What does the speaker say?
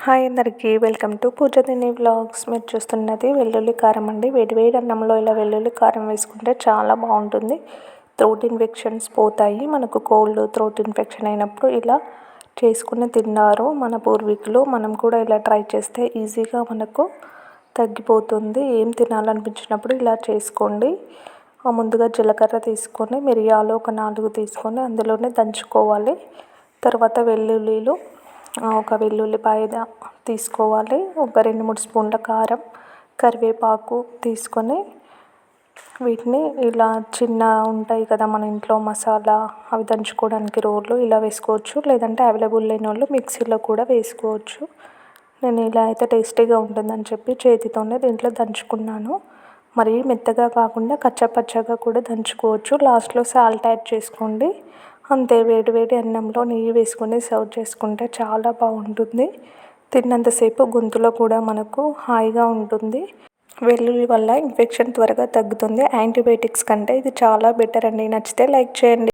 Hi అందరికీ welcome to పూజదిని vlogs. మీరు చూస్తున్నది వెల్లుల్లి కారం అండి. వేడివేడి అన్నంలో ఇలా వెల్లుల్లి కారం వేసుకుంటే చాలా బాగుంటుంది. థ్రోట్ ఇన్ఫెక్షన్స్ పోతాయి. మనకు కోల్డ్ థ్రోట్ ఇన్ఫెక్షన్ అయినప్పుడు ఇలా చేసుకుని తిన్నారు మన పూర్వీకులు. మనం కూడా ఇలా ట్రై చేస్తే ఈజీగా మనకు తగ్గిపోతుంది. ఏం తినాలనిపించినప్పుడు ఇలా చేసుకోండి. ముందుగా జీలకర్ర తీసుకొని మిరియాలు ఒక 4 తీసుకొని అందులోనే దంచుకోవాలి. తర్వాత వెల్లుల్లిలు ఒక వెల్లుల్లిపాయ తీసుకోవాలి. ఒక 2-3 స్పూన్ల కారం, కరివేపాకు తీసుకొని వీటిని ఇలా చిన్న ఉంటాయి కదా మన ఇంట్లో మసాలా, అవి దంచుకోవడానికి రోళ్ళు ఇలా వేసుకోవచ్చు. లేదంటే అవైలబుల్ లేని వాళ్ళు మిక్సీలో కూడా వేసుకోవచ్చు. నేను ఇలా అయితే టేస్టీగా ఉంటుందని చెప్పి చేతితోనే దీంట్లో దంచుకున్నాను. మరీ మెత్తగా కాకుండా కచ్చపచ్చగా కూడా దంచుకోవచ్చు. లాస్ట్లో సాల్ట్ యాడ్ చేసుకోండి. అంతే, వేడి వేడి అన్నంలో నెయ్యి వేసుకొని సర్వ్ చేసుకుంటే చాలా బాగుంటుంది. తిన్నంతసేపు గొంతులో కూడా మనకు హాయిగా ఉంటుంది. వెల్లుల్లి వల్ల ఇన్ఫెక్షన్ త్వరగా తగ్గుతుంది. యాంటీబయాటిక్స్ కంటే ఇది చాలా బెటర్ అండి. నచ్చితే లైక్ చేయండి.